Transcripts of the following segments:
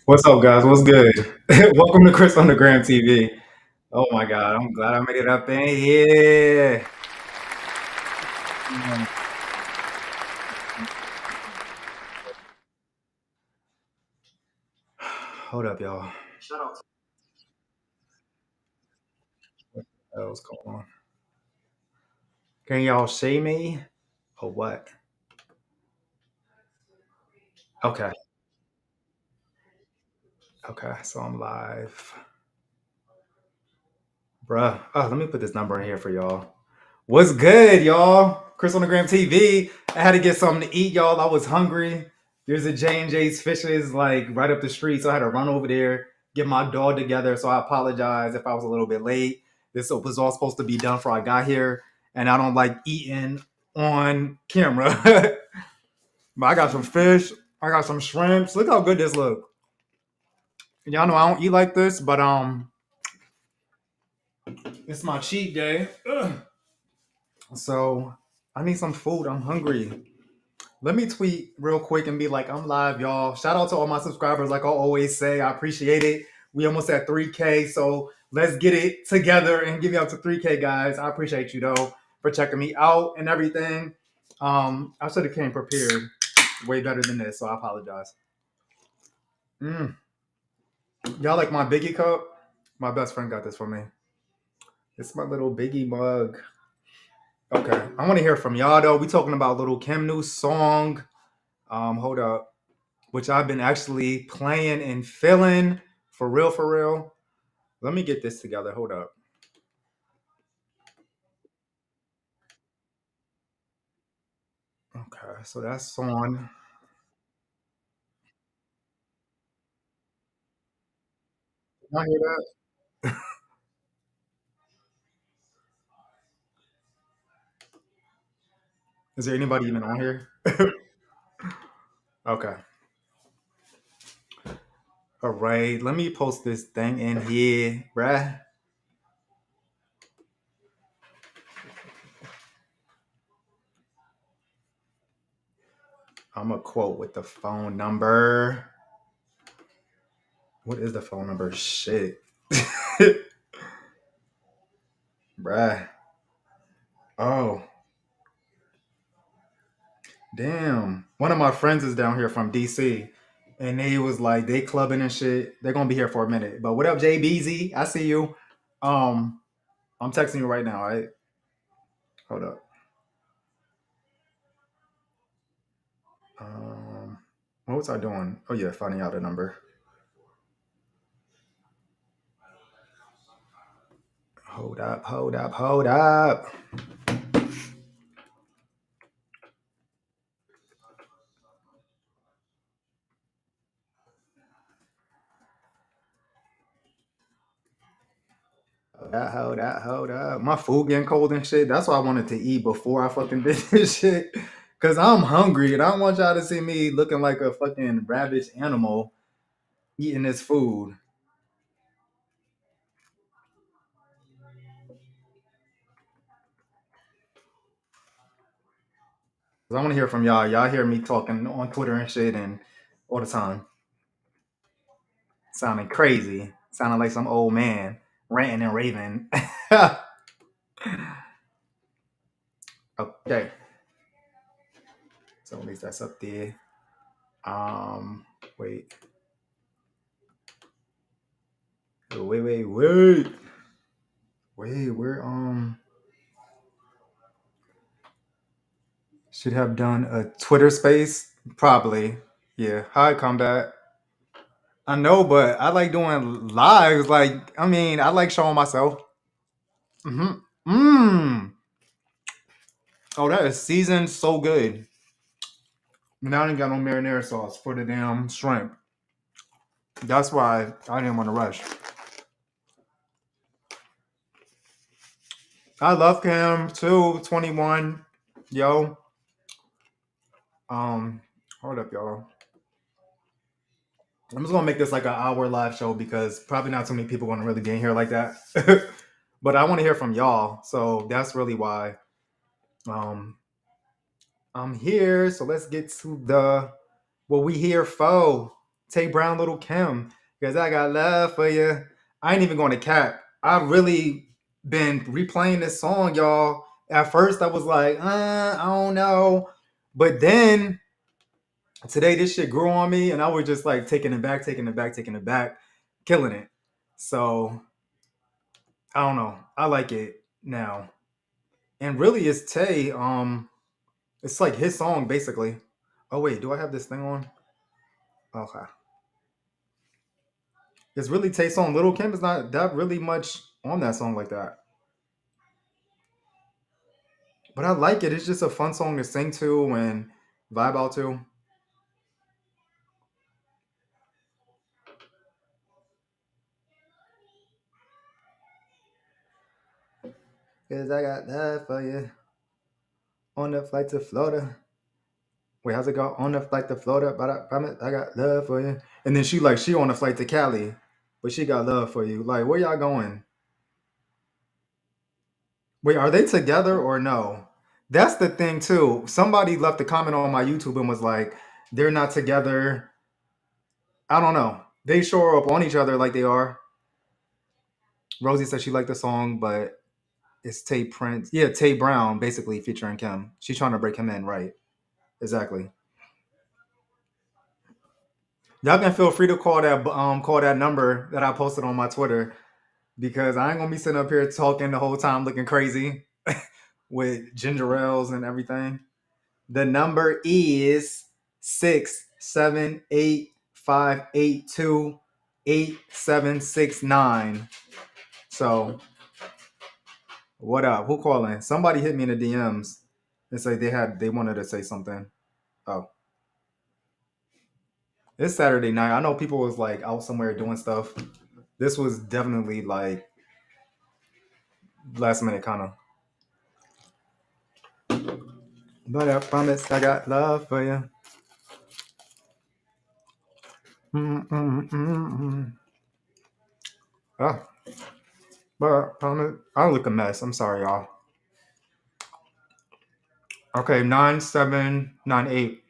What's up, guys? What's good? Welcome to Chris on the Gram TV. Oh my God, I'm glad I made it up in here. Mm, Hold up, y'all. What the hell's going on? Can y'all see me or what? Okay, okay. So I'm live, bruh. Oh, let me put this number in here for y'all. What's good, y'all? Chris on the Gram TV. I had to get something to eat, y'all. I was hungry. There's a J&J's Fishes like right up the street, so I had to run over there, get my dog together. So I apologize if I was a little bit late. This was all supposed to be done before I got here, and I don't like eating on camera. But I got some fish. I got some shrimps. Look how good this look. Y'all know I don't eat like this, but it's my cheat day. Ugh. So I need some food. I'm hungry. Let me tweet real quick and be like, I'm live, y'all. Shout out to all my subscribers. Like I always say, I appreciate it. We almost at 3K. So let's get it together and give me up to 3K, guys. I appreciate you though for checking me out and everything. I should have came prepared way better than this, so I apologize. Mm. Y'all like my Biggie cup? My best friend got this for me. It's my little Biggie mug. Okay. I want to hear from y'all though. We talking about little Kim new song. Hold up. Which I've been actually playing and feeling for real, for real. Let me get this together. Hold up. Okay, so that's on. Can I hear that? Is there anybody even on here? Okay. All right. Let me post this thing in here, bruh. I'm a quote with the phone number. What is the phone number? Shit. Bruh. Oh, damn. One of my friends is down here from DC. And they was like, they clubbing and shit. They're gonna be here for a minute. But what up, JBZ? I see you. Um, I'm texting you right now, all right? Hold up. Um, what was I doing? Oh yeah, finding out a number. Hold up, hold up, hold up. Hold up, hold up. My food getting cold and shit. That's why I wanted to eat before I fucking did this shit. Cause I'm hungry and I don't want y'all to see me looking like a fucking ravaged animal eating this food. Cause I want to hear from y'all. Y'all hear me talking on Twitter and shit and all the time. Sounding crazy. Sounding like some old man ranting and raving. Okay. So at least that's up there. Um, wait, wait. Where should have done a Twitter space probably. Yeah. Hi, combat. I know, but I like doing lives. Like, I mean, I like showing myself. Mm-hmm. Mmm. Oh, that is seasoned so good. Now I ain't got no marinara sauce for the damn shrimp. That's why I didn't want to rush. I love Cam too. 21. Yo. Um, hold up, y'all. I'm just gonna make this like an hour live show because probably not too many people gonna really be in here like that. But I want to hear from y'all, so that's really why um I'm here. So let's get to the what we here for. Tay Brown, Little Kim, because I got love for you. I ain't even going to cap. I really been replaying this song, y'all. At first, I was like, I don't know. But then today, this shit grew on me, and I was just like taking it back, taking it back, taking it back, killing it. So, I don't know. I like it now. And really, it's Tay. It's like his song, basically. Oh, wait, do I have this thing on? Okay. It's really Tay song. Little Kim is not that really much on that song like that. But I like it. It's just a fun song to sing to and vibe out to. Cause I got that for you on the flight to Florida. Wait, how's it go? On the flight to Florida, but I promise I got love for you. And then she on the flight to Cali, but she got love for you. Like, where y'all going? Wait, are they together or no? That's the thing too. Somebody left a comment on my YouTube and was like, they're not together. I don't know. They show up on each other like they are. Rosie said she liked the song, but it's Tay Prince. Yeah, Tay Brown basically featuring Kim. She's trying to break him in, right? Exactly. Y'all can feel free to call that number that I posted on my Twitter because I ain't gonna be sitting up here talking the whole time looking crazy with ginger ales and everything. The number is 678-582-8769. So what up? Who calling? Somebody hit me in the DMs and say they wanted to say something. Oh, it's Saturday night. I know people was like out somewhere doing stuff. This was definitely like last minute kind of. But I promise I got love for you. Mm-mm-mm-mm. Oh, but I promise I look a mess. I'm sorry, y'all. Okay, 9798.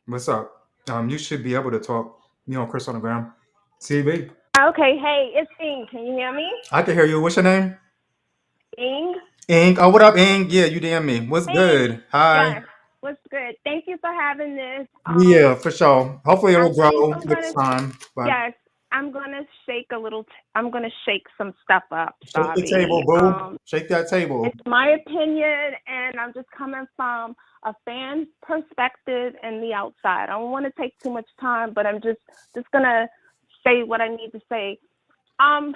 What's up? You should be able to talk. Chris on the ground. TV. Okay, hey, it's Ing. Can you hear me? I can hear you. What's your name? Ing? Ink. Oh, what up, Ink? Yeah, you DM me. What's Ing. good? Hi. Yes. What's good? Thank you for having this. Yeah, for sure. Hopefully I it'll think grow I'm with gonna time. But yes, I'm gonna shake a little. I'm gonna shake some stuff up. shake the table, Sorry. boo. Shake that It's table. my opinion, and I'm just coming from a fan's perspective and the outside. I don't want to take too much time, but I'm just gonna say what I need to say. Um,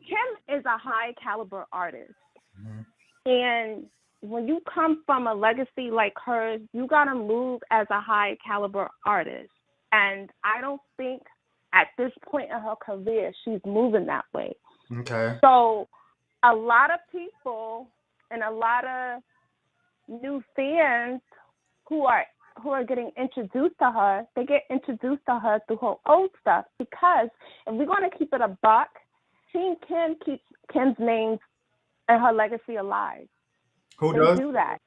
Kim is a high caliber artist. Mhm. And when you come from a legacy like hers, you got to move as a high caliber artist. And I don't think at this point in her career she's moving that way. Okay. So a lot of people and a lot of new fans who are getting introduced to her, they get introduced to her through her old stuff because if we're going to keep it a buck, Team Kim keeps Kim's name and her legacy alive. Who They does? do that.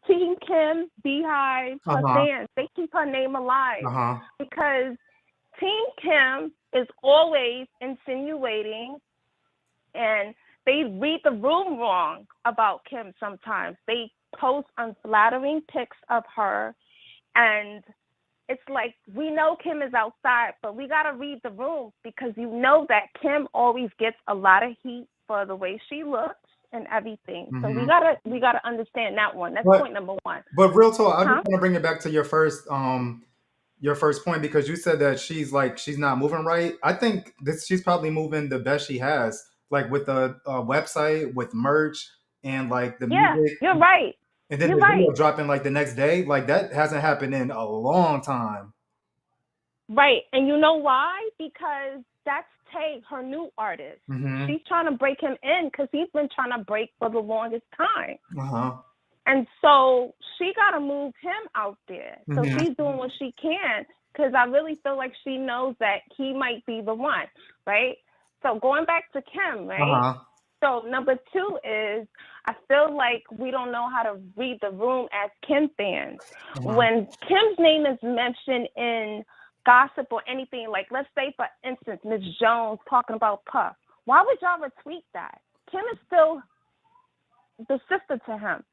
Team Kim, Beehive, Uh her huh. fans, they keep her name alive Uh huh. because Team Kim is always insinuating and they read the room wrong about Kim sometimes. They post unflattering pics of her and it's like we know Kim is outside, but we gotta read the room because you know that Kim always gets a lot of heat for the way she looks and everything. So we Mm-hmm. gotta understand that one. That's But point number one. but real talk, I just Huh? want to bring it back to your first point because you said that she's not moving right. I think this she's probably moving the best she has, like with the website, with merch, and like the Yeah, music, you're right. and then You're the right. video dropping like the next day. Like that hasn't happened in a long time. Right. And you know why? Because that's Tay, her new artist. Mm-hmm. She's trying to break him in because he's been trying to break for the longest time. Uh huh. And so she got to move him out there. So Mm-hmm. she's doing what she can because I really feel like she knows that he might be the one, right? So going back to Kim, Uh right? huh. So number two is I feel like we don't know how to read the room as Kim fans. Uh-huh. When Kim's name is mentioned in gossip or anything, like let's say for instance, Miss Jones talking about Puff, why would y'all retweet that? Kim is still the sister to him.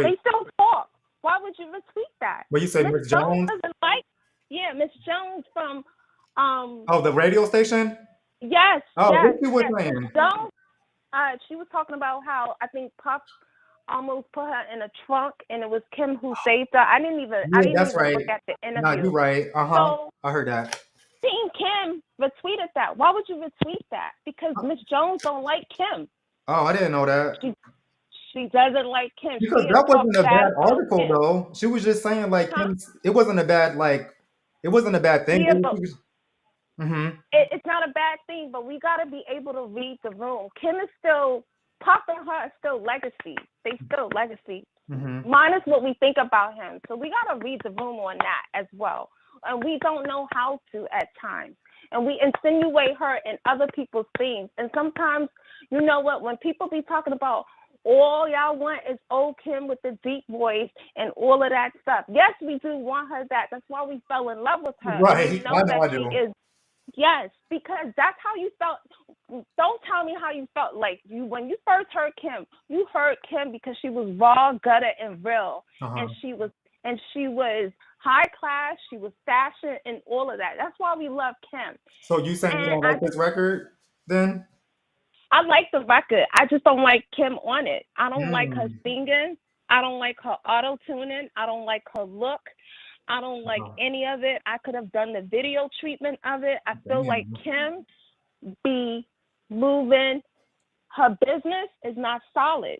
They Wait, still talk. Why would you retweet that? what you say, Miss Miss Jones Jones? doesn't like. Yeah, Miss Jones from Oh, the radio station? yes, Oh, yes, what she was yes. Miss saying? Jones, she was talking about how I think Puff almost put her in a trunk, and it was Kim who saved her. I Yeah, didn't that's even right. look at the No, you're interview. right. Uh-huh. So I heard that. seeing Kim retweeted that. Why would you retweet that? Because Miss Jones don't like Kim. Oh, I didn't know that. She she doesn't like Kim. She Because didn't that talk wasn't a bad bad about article Kim. though. She was just saying like Huh? it wasn't a bad it wasn't a bad thing. Yeah, but Mm-hmm. it's not a bad thing. But we got to be able to read the room. Kim is still Pop and her is still legacy. They still legacy. Mm-hmm. Minus what we think about him. So we got to read the room on that as well. And we don't know how to at times. And we insinuate her in other people's things. And sometimes, you know what, when people be talking about all y'all want is old Kim with the deep voice and all of that stuff. Yes, we do want her that. That's why we fell in love with her. And we Right. know I know that I she do. is. Yes, because that's how you felt. Don't tell me how you felt. Like you when you first heard Kim, you heard Kim because she was raw, gutter, and real, Uh-huh. and she was high class. She was fashion and all of that. That's why we love Kim. So you saying you And don't like this record then? I like the record. I just don't like Kim on it. I don't like her Mm. singing. I don't like her auto tuning. I don't like her look. I don't like Uh-huh. any of it. I could have done the video treatment of it. I feel like Damn. Kim be moving. Her business is not solid.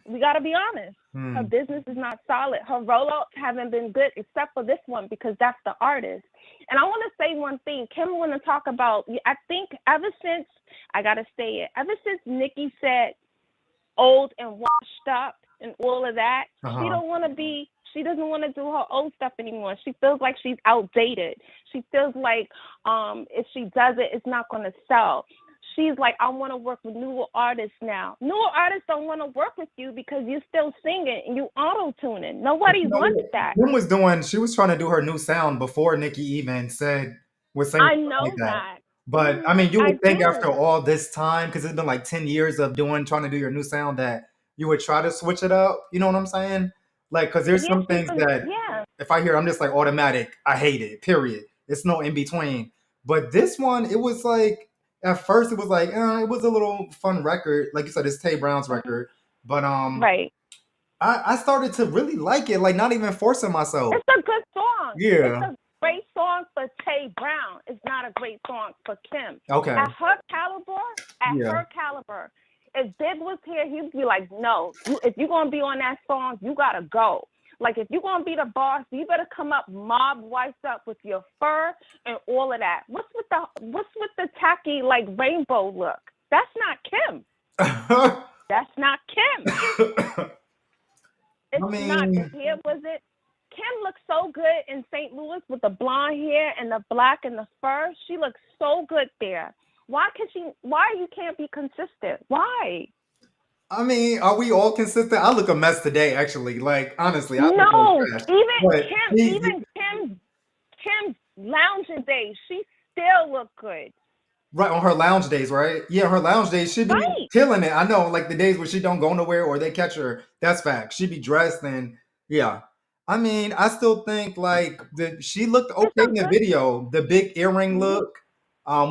We got to be honest. Her Hmm. business is not solid. Her rollouts haven't been good except for this one because that's the artist. And I want to say one thing. Kim want to talk about, I think ever since, I got to say it, ever since Nicki said old and washed up and all of that, Uh-huh. she doesn't want to do her old stuff anymore. She feels like she's outdated. She feels like if she does it, it's not going to sell. She's like, I want to work with newer artists now. Newer artists don't want to work with you because you're still singing and you auto tuning. But Nobody you know wants what? that. She was trying to do her new sound before Nicki even was saying I stuff like know that. that. But I mean, you I would think after do. all this time, because it's been like 10 years of trying to do your new sound, that you would try to switch it up. You know what I'm saying? Like, because there's Yeah, some she's things been. that Yeah. if I hear, I'm just like automatic. I hate it. Period. It's no in between. But this one, it was like at first it was like it was a little fun record. Like you said, it's Tay Brown's Mhm. record. But Right. I started to really like it. Like not even forcing myself. It's a good song. It's Yeah. a great song for Tay Brown. It's not a great song for Kim. Okay. At her caliber, Yeah. if Big was here, he'd be like, no, if you're gonna be on that song, you gotta go. Like if you're gonna be the boss, you better come up mob wiped up with your fur and all of that. What's with the tacky like rainbow look? That's not Kim. That's not Kim. I It's not. The mean, hair was it. Kim looks so good in St. Louis with the blonde hair and the black and the fur. She looks so good there. Why you can't be consistent? Why? are we all consistent? I look a mess today, actually. Like, honestly, I look like No, trash. even But Kim, even Kim's lounging days, she still look good. right on her lounge days, right? Yeah, her lounge days, she be Right. killing it. I know, like the days where she don't go nowhere or they catch her. That's fact. She be dressed and yeah. I still think like she looked It's okay a in the good. video. The big earring Mhm. look,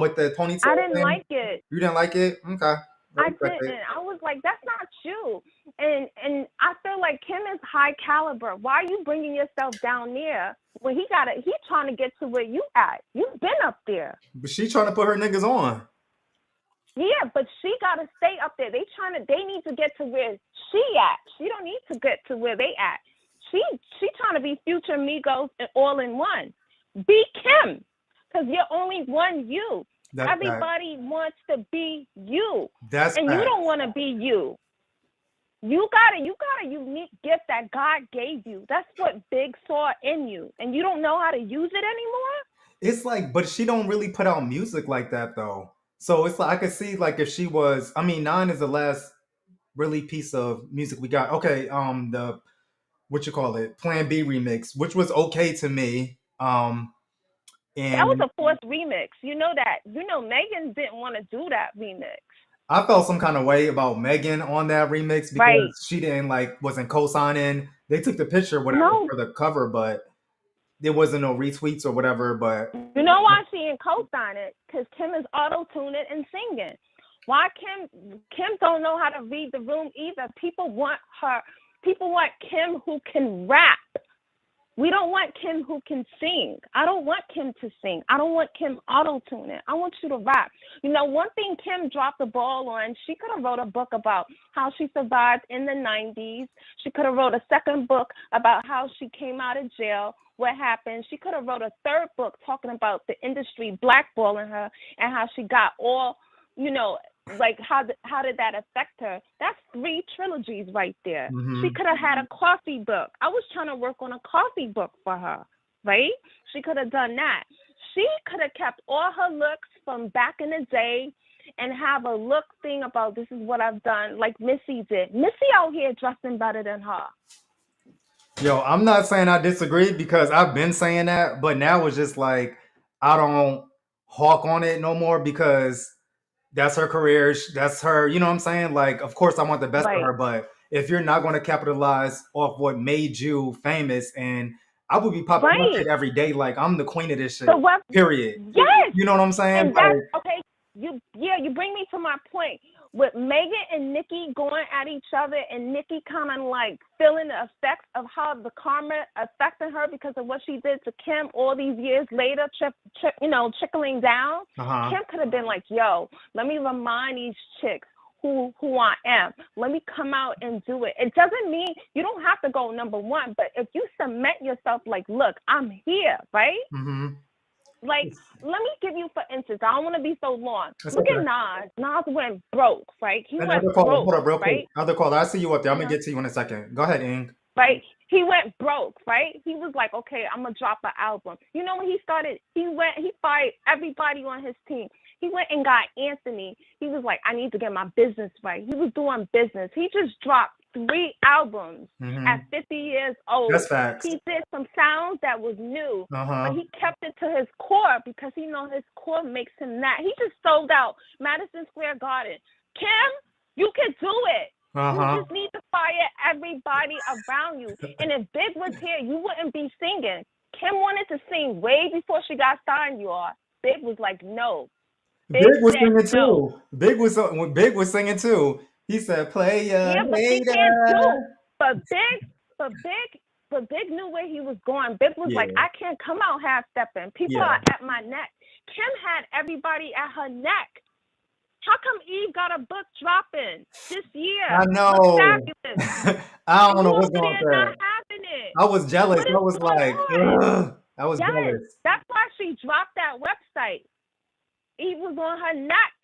with the I ponytail didn't thing. like it. You didn't like it? Okay, I I respect didn't. it. I was like, that's not you. And I feel like Kim is high caliber. Why are you bringing yourself down there when he's trying to get to where you at? You've been up there. But she trying to put her niggas on. Yeah, but she gotta stay up there. They need to get to where she at. She don't need to get to where they at. She trying to be future Migos and all in one. Be Kim. Because you're only one you. That's fact. Everybody wants to be you. That's And you fact. don't want to be you. You got a unique gift that God gave you. That's what Big saw in you. And you don't know how to use it anymore? It's like, but she don't really put out music like that though. So it's like I could see like if she was. Nine is the last. really piece of music we got. Okay, the what you call it, Plan B remix, which was okay to me. That was And a forced remix. You know that. You know Megan didn't want to do that remix. I felt some kind of way about Megan on that remix Right. because she didn't wasn't co-signing. They took the picture, whatever, No. for the cover, but there wasn't no retweets or whatever. But You know why she didn't co-sign it? Because Kim is auto-tuning and singing. Why Kim don't know how to read the room either. People want Kim who can rap. We don't want Kim who can sing. I don't want Kim to sing. I don't want Kim auto-tuning. I want you to rap. You know, one thing Kim dropped the ball on, she could have wrote a book about how she survived in the 90s. She could have wrote a second book about how she came out of jail, what happened. She could have wrote a third book talking about the industry blackballing her and how she got all, you know, like how did that affect her? That's 3 trilogies right there. mm-hmm. She could have had a coffee book. I was trying to work on a coffee book for her, right? She could have done that. She could have kept all her looks from back in the day and have a look thing about this is what I've done, like Missy did. Missy out here dressing better than her. Yo, I'm not saying I disagree because I've been saying that, but now it's just like I don't hawk on it no more because that's her career. That's her, you know what I'm saying? Like, of course, I want the best for Right. her, but if you're not going to capitalize off what made you famous, and I would be popping my Right. shit every day, like I'm the queen of this shit. So what? Period. Yes. You know what I'm saying? And that's okay. You bring me to my point. With Megan and Nicki going at each other, and Nicki kind of like feeling the effects of how the karma affected her because of what she did to Kim all these years later, trickling down. Uh-huh. Kim could have been like, "Yo, let me remind these chicks who I am. Let me come out and do it." It doesn't mean you don't have to go number 1, but if you cement yourself, like, look, I'm here, right? Mm-hmm. Like, let me give you, for instance, I don't want to be so long. That's Look okay. at Nas. Nas went broke, right? He went Another caller. broke, Hold up, real right? quick. Another caller. I see you up there. I'm Uh-huh. gonna get to you in a second. Go ahead, Ing. Right? He went broke, right? He was like, okay, I'm gonna drop an album. You know when he started, he fired everybody on his team. He went and got Anthony. He was like, I need to get my business right. He was doing business. He just dropped 3 albums at 50 years old. That's facts. He did some sounds that was new, Uh-huh. but he kept it to his core because he know his core makes him that. He just sold out Madison Square Garden. Kim, you can do it. Uh-huh. You just need to fire everybody around you. And if Big was here, you wouldn't be singing. Kim wanted to sing way before she got signed, you all. Big was like, no. Big was said singing no. too. When Big was singing too. He said, "Play Yeah, but he can't do. But Big knew where he was going. Big was like, I can't come out half stepping. People are at my neck. Kim had everybody at her neck. How come Eve got a book dropping this year? I know. Fabulous. I don't know what's going on. Not having it. I was jealous. I was like, ugh. I was jealous. That's why she dropped that website. Eve was on her neck.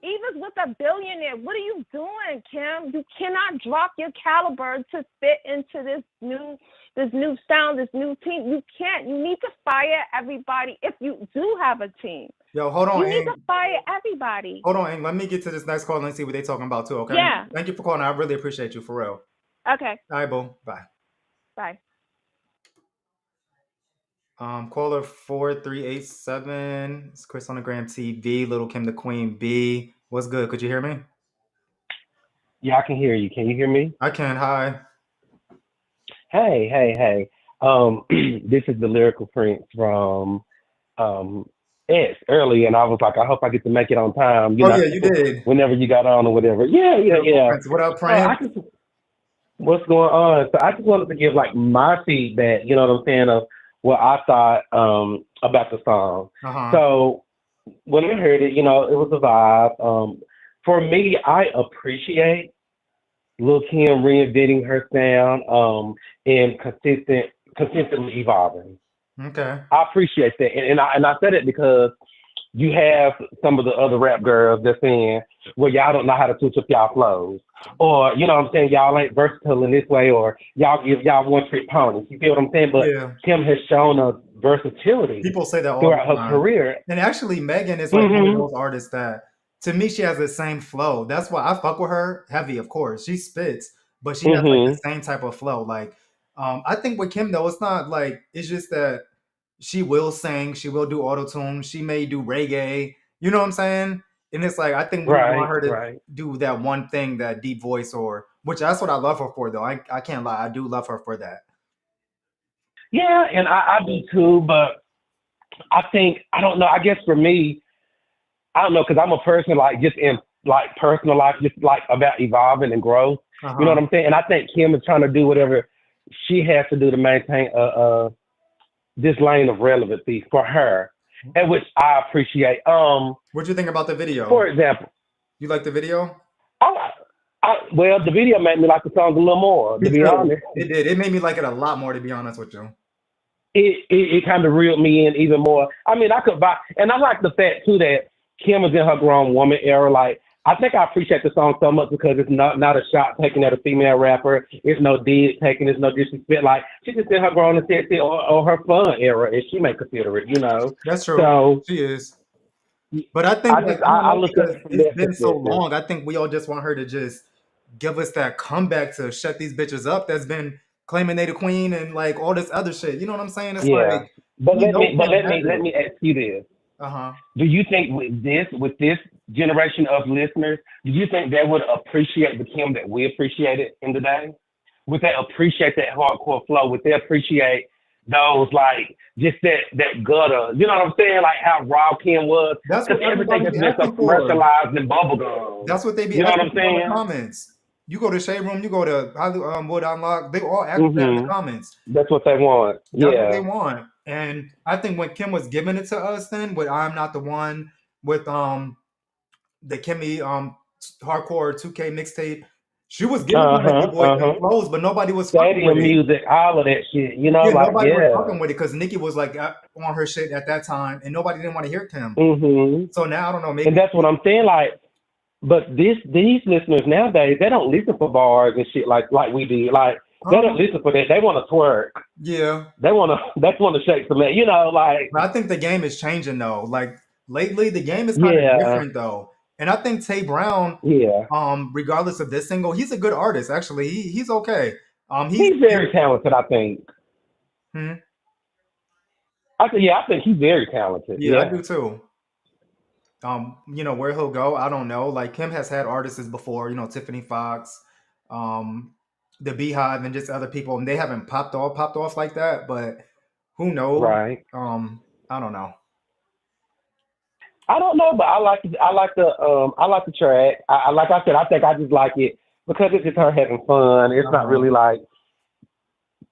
Eve is with a billionaire. What are you doing, Kim? You cannot drop your caliber to fit into this new sound, this new team. You can't. You need to fire everybody if you do have a team. Yo, hold on. You need to fire everybody. Hold on, Ing. Let me get to this next call and see what they're talking about too, okay? Yeah. Thank you for calling. I really appreciate you, for real. Okay. All right, boo. Bye. Bye. Caller 4387. It's Chris on the Gram TV. Little Kim the Queen B. What's good? Could you hear me? Yeah, I can hear you. Can you hear me? I can. Hi. Hey. This is the Lyrical Prince from X early, and I was like, I hope I get to make it on time. Yeah, you did. Whenever you got on or whatever. Yeah. Prince, what up, Prince? What's going on? So I just wanted to give like my feedback, you know what I'm saying, of what I thought about the song. Uh-huh. So when I heard it, you know, it was a vibe. For me, I appreciate Lil' Kim reinventing her sound and consistently evolving. Okay. I appreciate that, and I said it because you have some of the other rap girls that's saying, well, y'all don't know how to switch up y'all flows, or you know what I'm saying, y'all ain't versatile in this way, or y'all one trick ponies. You feel what I'm saying? But Kim has shown us versatility. People say that all throughout the her career, and actually, Megan is like one of those artists that to me, she has the same flow. That's why I fuck with her heavy. Of course, she spits, but she has like the Mhm. same type of flow. Like, I think with Kim though, it's not like it's just that she will sing, she will do auto tune, she may do reggae. You know what I'm saying? And it's like I think we want Right. her to Right. do that one thing, that deep voice, or which that's what I love her for though. I can't lie, I do love her for that. Yeah, and I do too. But I think I don't know. I guess for me, I don't know because I'm a person like just in like personal life, just like about evolving and growth. Uh You know what huh. I'm saying? And I think Kim is trying to do whatever she has to do to maintain this lane of relevancy for her, and which I appreciate. What you think about the For video? example, You like the video? I, well, the video made me like the song a little more. To Me be too. honest, It did. It made me like it a lot more, to be honest with you. it kind of reeled me in even more. I mean, I could buy, and I like the fact too that Kim is in her grown woman era. Like, I think I appreciate the song so much because it's not a shot taken at a female rapper. It's no dig taken. It's no disrespect. Like, she's just in her grown and sexy or her fun era, if she may consider it. That's true. So She is. But I think, I like, just I don't I know, look at because it from it's that been so perspective. long. I think we all just want her to just give us that comeback to shut these bitches up that's been claiming they the queen and like all this other shit. You know what I'm saying? It's Yeah. like But we let know me but Kim let has me let it. me ask you this. Uh-huh. Do you think with this generation of listeners, do you think they would appreciate the Kim that we appreciated in the day? Would they appreciate that hardcore flow? Would they appreciate those like just that gutter? You know what I'm saying? Like how raw Kim was, That's because what everything everybody has be been so asking for. commercialized and bubblegum. That's what they be You know what asking I'm for in the saying? comments. You go to Shade Room, you go to Hollywood Wood Unlock, they all ask for that in the Mhm. comments. That's what they want. That's what they Yeah. want. And I think when Kim was giving it to us then with I'm Not the One, with the Kimmy hardcore 2K mixtape. She was giving Uh on that huh. D boy Uh huh. flows, but nobody was fucking with Stadium it. music, all of that shit. Yeah, Like nobody was yeah. fucking with it because Nicki was like on her shit at that time, and nobody didn't want to hear Kim. Mhm. So now I don't know, And maybe that's what I'm saying. Like, but these listeners nowadays, they don't listen for bars and shit like we did. Like, they don't um listen for that. They want to twerk. yeah. They want to they want to shake some. Like But I think the game is changing though. Like lately, the game is kind of yeah, different though, and I think Tay Brown, yeah. regardless of this single, he's a good artist. Actually, he's okay. He's He's very talented. I think. hmm, I think yeah. I think he's very talented. yeah, I Yeah. do too. Where he'll go, I don't know. Like Kim has had artists before, Tiffany Fox, um, the Beehive, and just other people, and they haven't popped off like that. But who knows? Right. Um, I don't know. I don't know, but I like the track. Like I said, I think I just like it because it's just her having fun. It's not Uh-huh. really like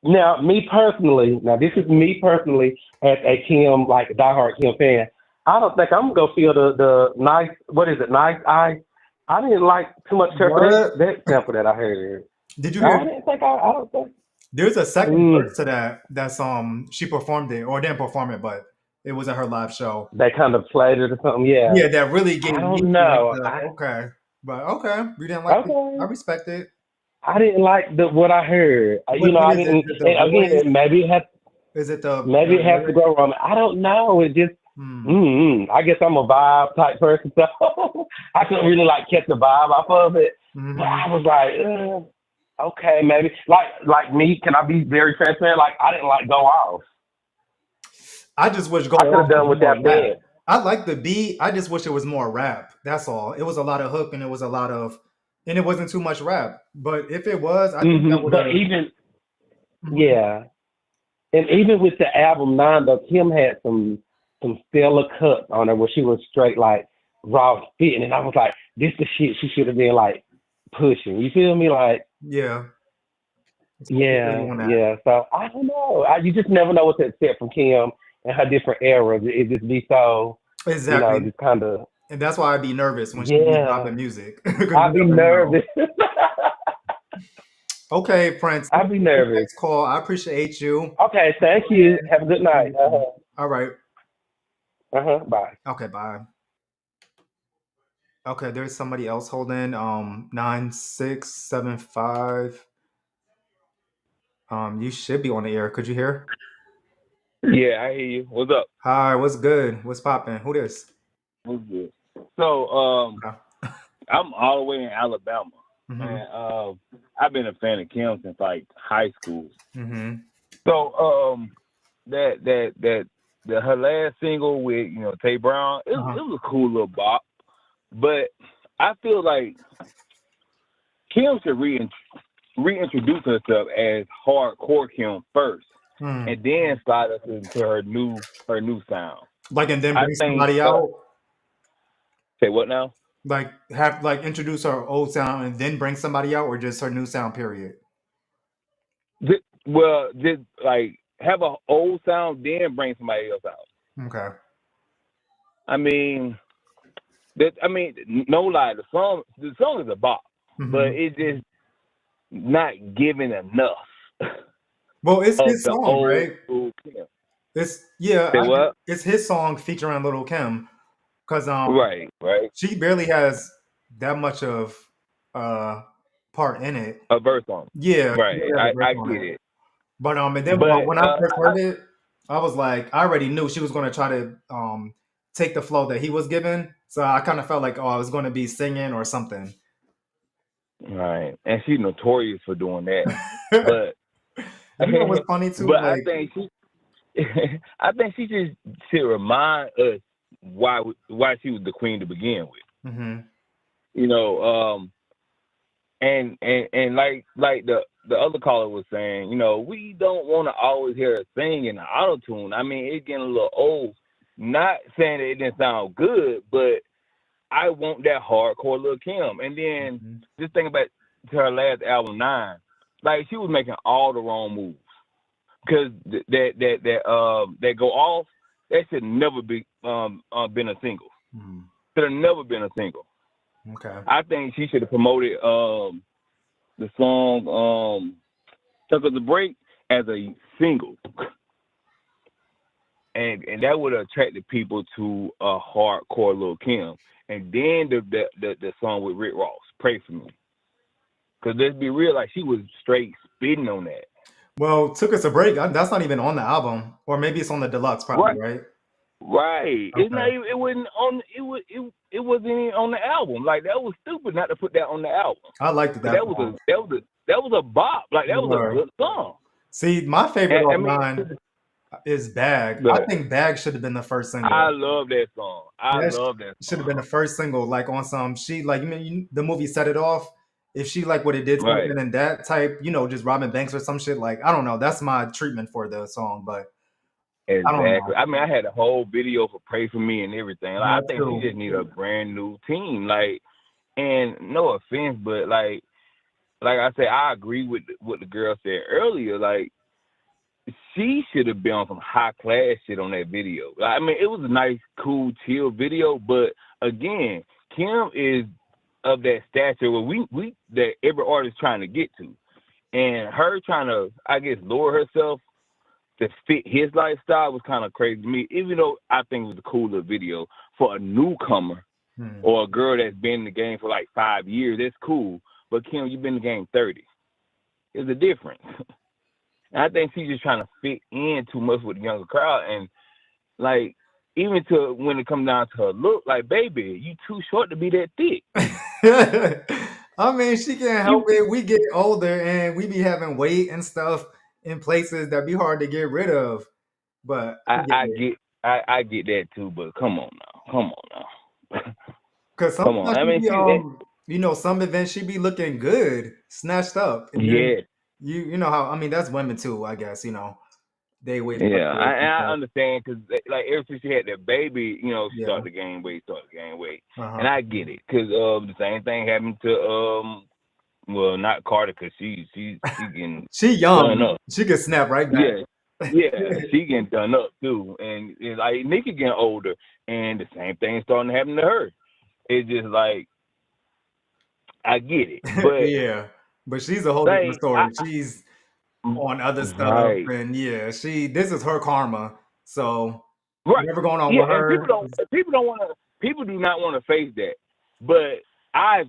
now, me personally, now this is me personally as a Kim, like a diehard Kim fan. I don't think I'm gonna go feel the nice, what is it, nice eye. I didn't like too much care for What that sample that I heard. did you I hear? didn't think I don't think. There's a second Mm, verse to that. That's she performed it or didn't perform it, but it was at her live show. they kind of played it or something. Yeah, Yeah, that really I gave me don't like know. the okay, but okay, you didn't like it. I Okay, respect it. I didn't like the what I heard. What I is it? didn't. Is it the And voice? again, Is it the maybe it has to lyrics? go wrong. I don't know. It just. Hmm. I guess I'm a vibe type person, so I couldn't really like catch the vibe off of it. But Hmm. I was like, okay, maybe like me. Can I be very transparent? Like I didn't like go off. I just wish Go I could have Off was done more without rap. that. I like the beat. I just wish it was more rap. That's all. It was a lot of hook and it was a lot of, and it wasn't too much rap. But if it was, I think that would But have. even Mhm. yeah, and even with the album Nine, though, Kim had some stellar cuts on her where she was straight like raw spitting, and I was like, this the shit she should have been like pushing. You feel me? Like Yeah. So we feel you yeah, on that. yeah. So I don't know. You just never know what to expect from Kim and her different eras. It just be so, Exactly. just kind of And that's why I'd be nervous when she be yeah. dropping music because I'd you be never know. nervous. Okay, Prince. Thank I'd be you for the nervous. next call. I appreciate you. Okay, thank you. Have a good night. All right. Bye. Okay, bye. Okay, there's somebody else holding 9675. You should be on the air. Could you hear? Yeah, I hear you. What's up? Hi, what's good? What's popping? Who this? What's good? So Okay. I'm all the way in Alabama, Mm-hmm. and I've been a fan of Kim since like high school. Mm-hmm. So that her last single with Tay Brown, Uh-huh. it was a cool little bop, but I feel like Kim should reintroduce herself as hardcore Kim first, Hmm. and then slide us into her new sound. Like, and then I bring think. somebody out. Say what now? Like, have like introduce her old sound and then bring somebody out, or just her new sound. Period. Well, just like have a old sound, then bring somebody else out. Okay. I mean, no lie, the song is a bop, but Mm-hmm. it's just not giving enough Well, it's of his the song, old right? school Kim. It's yeah, Say what? it's his song featuring Little Kim, because Right, right. she barely has that much of uh part in it. A verse on. Yeah, she Right, barely has a verse I on get it. it, But and then but when I first heard it, I was like, I already knew she was going to try to take the flow that he was given. So I kind of felt like, oh, I was going to be singing or something. right, and she's notorious for doing that. You But know what's funny too? but I Like, think she I think she just should remind us why she was the queen to begin with. hmm You know, and like the other caller was saying, we don't want to always hear her sing in the auto tune. I mean, it's getting a little old. Not saying that it didn't sound good, but I want that hardcore Lil Kim. And then hmm just think about to her last album, Nine. Like she was making all the wrong moves because that go off. That should never be been a single. Should have never been a single. Okay. I think she should have promoted the song "Took Us a Break" as a single, and that would have attracted people to a hardcore Lil Kim. And then the song with Rick Ross, "Pray for Me," because let's be real, like she was straight spitting on that. Well, took us a break. That's not even on the album, or maybe it's on the deluxe, probably, Right, right? right. It's not Okay. even. It wasn't on. It wasn't even on the album. Like that was stupid not to put that on the album. I liked Cause that song. that was a bop. Like that was a Word. good song. See, my favorite And I of mean, mine is Bag. I but think Bag should have been the first I single. love that song. I That love that should have been song. the first single, like on some she like the movie Set It Off. If she like would have did Right. something in that type, just Robin Banks or some shit. Like I don't know. That's my treatment for the song, but I don't Exactly. know. I mean, I had a whole video for "Pray for Me" and everything. Like, I That think she too. just need a brand new team. Like, and no offense, but like I said, I agree with what the girl said earlier. Like, she should have been on some high class shit on that video. Like, I mean, it was a nice, cool, chill video, but again, Kim is of that stature where we that every artist trying to get to, and her trying to, I guess, lower herself to fit his lifestyle was kind of crazy to me. Even though I think it was a cooler video for a newcomer Hmm. or a girl that's been in the game for like 5 years, that's cool. But Kim, you've been in the game 30. There's a difference. And I think she's just trying to fit in too much with the younger crowd. And like, even to when it comes down to her look, like, baby, you too short to be that thick. I mean, she can't help You, it. We get older and we be having weight and stuff in places that be hard to get rid of. But I I, get I it. get, I get that too. But come on now, Cause come on. sometimes I she mean, be some events she be looking good, snatched up, and then yeah. you know how I mean that's women too, I guess, they weight Yeah, fluctuates and I stuff. understand because like ever since she had that baby, she Yeah. started to gain weight, Uh-huh. and I get it because the same thing happened to well, not Carter because she getting She done young. up. She could snap right back. Yeah, yeah, she getting done up too, and like Nikki getting older, and the same thing starting to happen to her. It's just like I get it, but Yeah. But she's a whole different like story. She's on other stuff right. and yeah, this is her karma. So Right. whatever going on Yeah, with and her, people do not want to face that. But I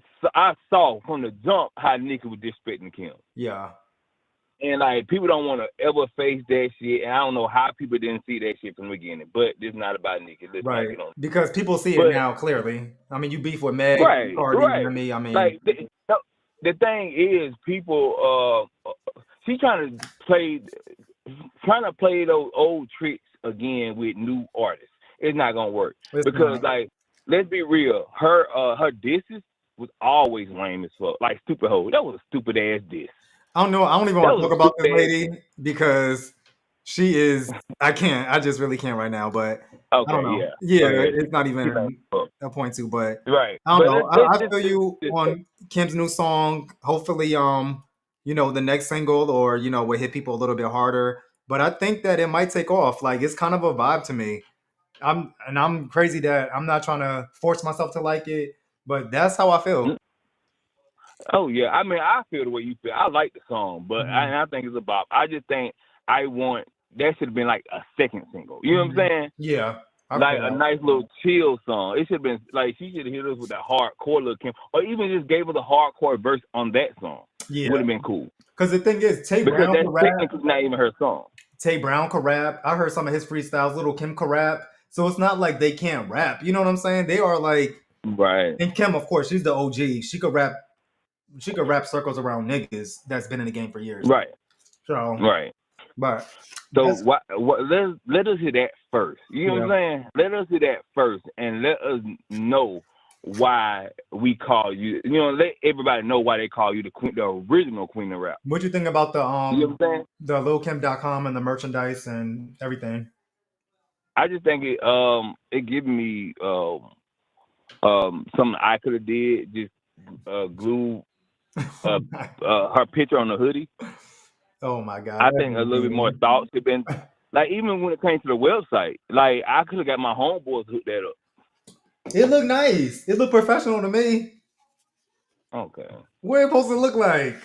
saw from the jump how Nikki was disrespecting Kim. yeah. And like people don't want to ever face that shit, and I don't know how people didn't see that shit from the beginning. But it's not about Nicki. Let's not Right. get on. Because people see it But now clearly. I mean, you beef with Meg, right, Cardi, you know what right. I mean? Like the thing is, people. She trying to play those old tricks again with new artists. It's not gonna work it's because not. like let's be real. Her disses was always lame as fuck. Like stupid hoe. That was a stupid ass diss. I don't know. I don't even That want to was talk a about this stupid ass. lady because she is. I can't. I just really can't right now. But I don't Okay, know. yeah. Go Yeah, ahead. it's not She lame as even fuck. a point to. But Right. I don't But know. let's I feel you on Kim's new song. Hopefully, the next single or will hit people a little bit harder. But I think that it might take off. Like it's kind of a vibe to me. I'm crazy that I'm not trying to force myself to like it, but that's how I feel. Oh yeah, I mean I feel the way you feel. I like the song, but Mhm. I think it's a bop. I just think I want that should have been like a second single. You know what I'm Mhm. saying? Yeah, I Like feel a that. nice little chill song. It should have been like she should have hit us with that hardcore little Kim, or even just gave us a hardcore verse on that song. Yeah, Would have been cool because the thing is, Tay because Brown that's can rap. technically not even her song. Tay Brown can rap. I heard some of his freestyles. Little Kim can rap. So it's not like they can't rap. You know what I'm saying? They are like, Right, and Kim, of course, she's the OG. She could rap. She could rap circles around niggas that's been in the game for years. right, So, right. but So that's what let us hear that first. You know what yeah. I'm saying? Let us hear that first and let us know why we call you. Let everybody know why they call you the original queen of rap. What you think about You know what I'm saying? the lilkim.com and the merchandise and everything? I just think it giving me something I could have did. Just glue her picture on the hoodie. Oh my god, I that'd think a be little bit more mean. thought should have been like even when it came to the website. Like I could have got my homeboys to hook that up. It looked nice. It looked professional to me. Okay. What it supposed to look like?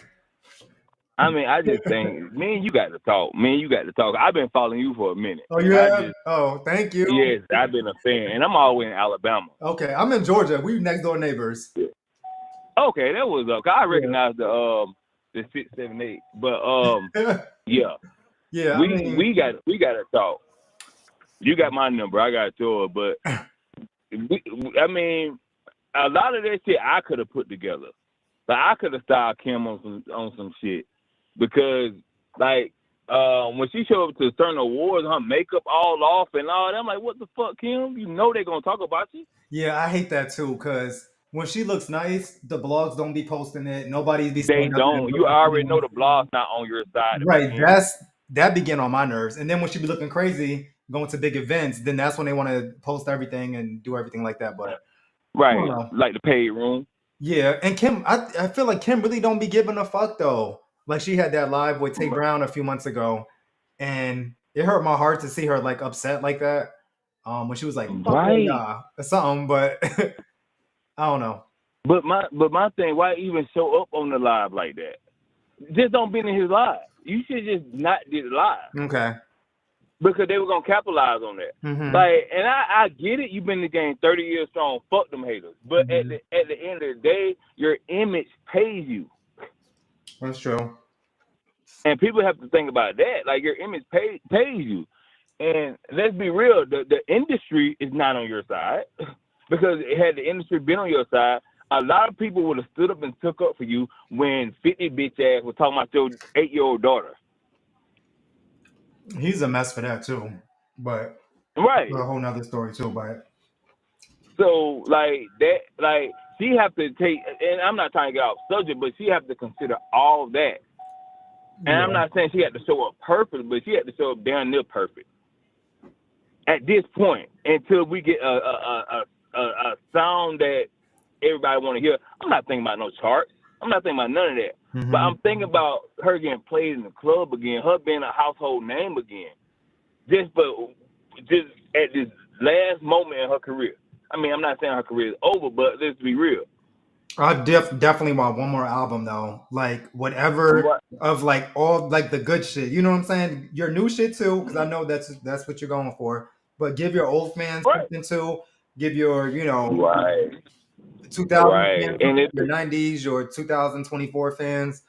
I mean, I just think, me and you got to talk. Me and you got to talk. I've been following you for a minute, Oh, you and I have? just, Oh, thank you. yes, I've been a fan, and I'm always in Alabama. Okay, I'm in Georgia. We next door neighbors. Okay, that was up. I Yeah. recognize the 678, but yeah, Yeah, I we mean, we got to talk. You got my number. I got yours, but I mean, a lot of that shit I could have put together. Like I could have styled Kim on some shit because like when she showed up to certain awards, her makeup all off and all that, I'm like, what the fuck, Kim? You know they're gonna talk about you. yeah, I hate that too because when she looks nice, the blogs don't be posting it. Nobody be They saying don't. nothing. You already know the blog's not on your side to Right, begin. that begin on my nerves. And then when she be looking crazy, going to big events, then that's when they want to post everything and do everything like that. But I don't Right, know. like the paid room. Yeah, and Kim, I feel like Kim really don't be giving a fuck though. Like she had that live with Tay Brown a few months ago, and it hurt my heart to see her like upset like that. When she was like "fuck all Right. y'all" or something, but I don't know. But my thing, why even show up on the live like that? Just don't be in his live. You should just not did it live. Okay. Because they were gonna capitalize on that. Mm-hmm. Like, and I get it. You've been in the game 30 years strong. Fuck them haters. But at the end of the day, your image pays you, That's true. and people have to think about that. Like your image pays you. And let's be real, the industry is not on your side because had the industry been on your side, a lot of people would have stood up and took up for you when 50 bitch ass was talking about your 8-year-old daughter. He's a mess for that too, but Right. a whole nother story too. But So like that, like she have to take, and I'm not trying to get off subject, but she have to consider all that. And I'm not saying she had to show up perfect, but she had to show up damn near perfect at this point until we get a sound that everybody want to hear. I'm not thinking about no charts. I'm not thinking about none of that. But I'm thinking about her getting played in the club again, her being a household name again, just at this last moment in her career. I mean, I'm not saying her career is over, but let's be real. I definitely want one more album though. Like whatever of like all like the good shit. You know what I'm saying? Your new shit too, because I know that's what you're going for. But give your old fans something too. Give your 2000 fans, And your 90s, your 2024 fans.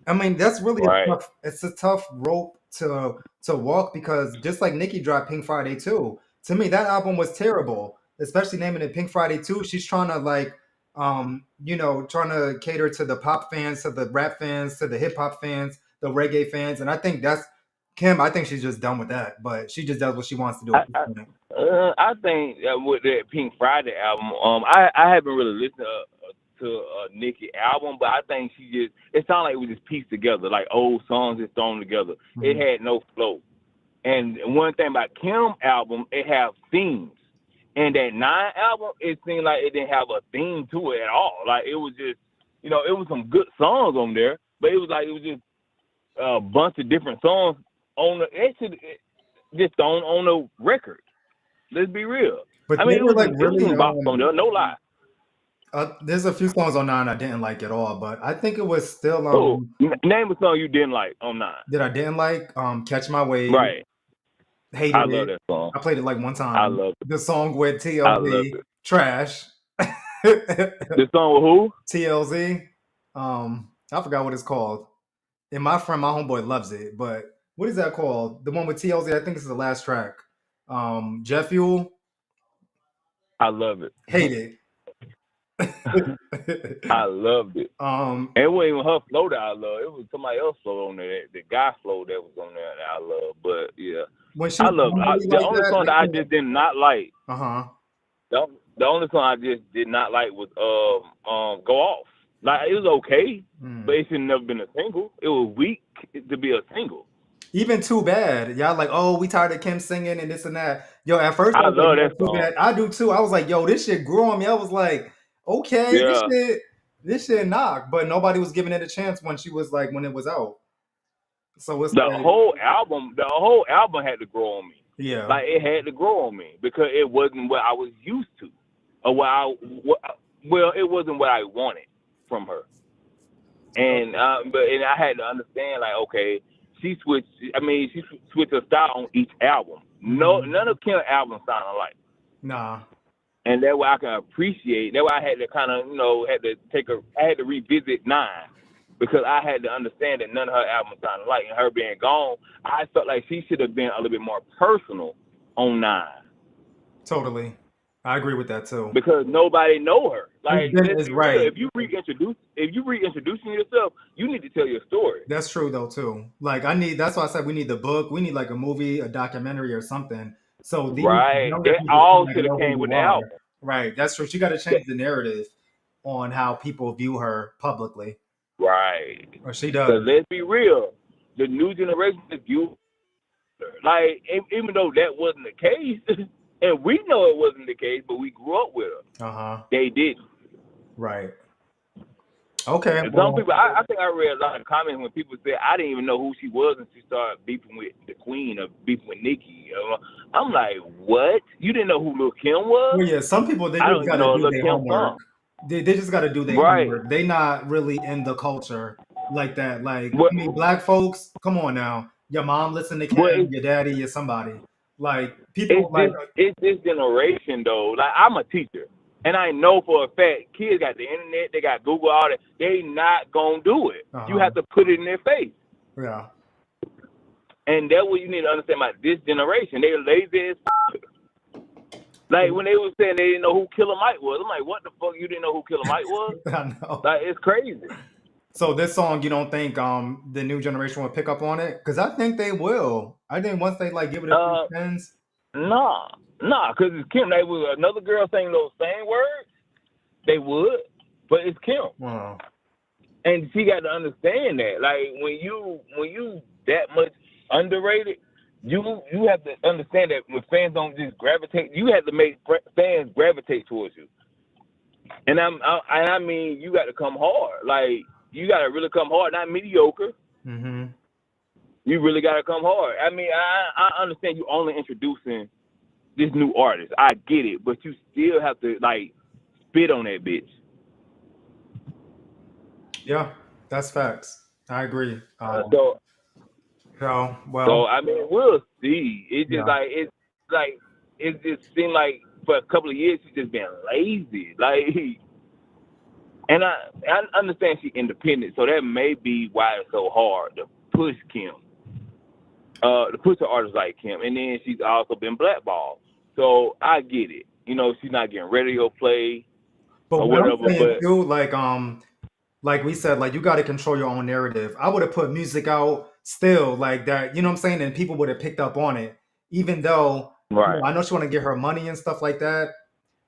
I mean, that's really Right. it's a tough rope to walk because just like Nicki dropped Pink Friday 2, to me that album was terrible. Especially naming it Pink Friday 2, she's trying to like trying to cater to the pop fans, to the rap fans, to the hip hop fans, the reggae fans, and I think that's Kim. I think she's just done with that, but she just does what she wants to do I at this I, point. I think with that Pink Friday album, I haven't really listened to Nicki album, but I think she just it sounded like it was just pieced together, like old songs just thrown together. It Mhm. had no flow. And one thing about Kim album, it have themes. And that Nine album, it seemed like it didn't have a theme to it at all. Like it was just, it was some good songs on there, but it was just a bunch of different songs on the just on the record. Let's be real. But I they mean, were like it was really some bops on there, no lie. there's a few songs on Nine I didn't like at all, but I think it was still Oh, name a song you didn't like on Nine. that I didn't like. Catch My Wave, Right. I hated love it. that song. I played it like one I time. love it. The song with I love TLZ, it. trash. The song with who? TLZ, I forgot what it's called. And my friend, my homeboy loves it, but what is that called? The one with TLZ, I think it's the last track. Jet Fuel, I love it. hate I it. loved it. um, And it wasn't even her flow that I love. It was somebody else flow on there. The guy flow that was on there that I love. But yeah, when she I love bumbly the like only that, song that I like, just did not like. uh-huh. The only song I just did not like was Go Off. Like it was okay, but it should never been a single. It was weak to be a single. Even Too Bad, y'all like, oh, we tired of Kim singing and this and that. Yo, at first I I was like, love yo, that Too song. Bad. I do too. I was like, yo, this shit grew on me. I was like, okay, Yeah, this shit knocked. But nobody was giving it a chance when she was like when it was out. So it's like, the whole album had to grow on me. yeah, Like it had to grow on me because it wasn't what I was used to, or well, it wasn't what I wanted from her. And and I had to understand like, okay, she switched. I mean, she switched her style on each album. No, none of Kim's albums sound alike, nah, and that way I can appreciate. That way I had to kind of, I had to revisit Nine because I had to understand that none of her albums sounded alike. And her being gone, I felt like she should have been a little bit more personal on Nine totally. I agree with that too. because nobody know her. Like, let's It's be real. right. If you reintroducing yourself, you need to tell your story. That's true though too. Like that's why I said we need the book. We need like a movie, a documentary, or something. So these Right. younger That people can all like should have know who came with you the are. album. Right. That's true. She got to change the narrative on how people view her publicly, Right. or she Because does. let's be real, the new generation is you. Like, even though that wasn't the case, and we know it wasn't the case, but we grew up with her. Uh-huh. They didn't. Right. Okay. And some Well, people, I think I read a lot of comments when people said, I didn't even know who she was until she started beefing with the Queen or beefing with Nicki. I'm like, what? You didn't know who Lil Kim was? yeah, some people they I just don't got even to know a do Lil their Kim homework. song. They just got to do their Right. homework. They not really in the culture like that. Like, What, I mean, black folks, come on now. Your mom listen to what Kim, your daddy, your somebody. Like people like it's this generation though. Like I'm a teacher, and I know for a fact kids got the internet, they got Google, all that. They not gonna do it. You have to put it in their face, yeah. and that's what you need to understand about this generation. They lazy as like when they was saying they didn't know who Killer Mike was. I'm like, what the fuck? You didn't know who Killer Mike was? I know. Like it's crazy. So this song, you don't think the new generation will pick up on it? Because I think they will. I think once they like give it a few spins. Nah, because it's Kim. They was another girl saying those same words. They would, but it's Kim. Wow. And she got to understand that, like when you that much underrated, you have to understand that when fans don't just gravitate, you have to make fans gravitate towards you. And I mean, you got to come hard. Like you got to really come hard, not mediocre. Mm-hmm. You really got to come hard. I mean, I understand you only introducing this new artist. I get it, but you still have to like spit on that bitch. Yeah, that's facts. I agree. So well, I mean, we'll see. It's just yeah. it just seemed like for a couple of years she's just been lazy. Like, And I understand she's independent, so that may be why it's so hard to push Kim, to push an artist like Kim. And then she's also been blackballed, so I get it. You know, she's not getting radio play But or what I'm whatever. saying But too, like we said, like you got to control your own narrative. I would have put music out still like that, you know what I'm saying, and people would have picked up on it, even though right, I know she want to get her money and stuff like that.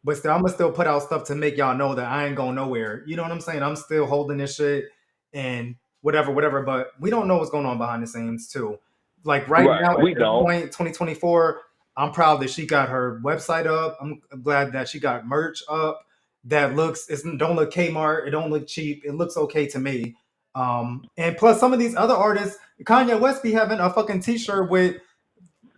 But still, I'm gonna still put out stuff to make y'all know that I ain't going nowhere. You know what I'm saying? I'm still holding this shit and whatever, whatever. But we don't know what's going on behind the scenes too. Like right right. now, at We this don't. point, 2024, I'm proud that she got her website up. I'm glad that she got merch up. That looks, it don't look Kmart. It don't look cheap. It looks okay to me. And plus, some of these other artists, Kanye West be having a fucking T-shirt with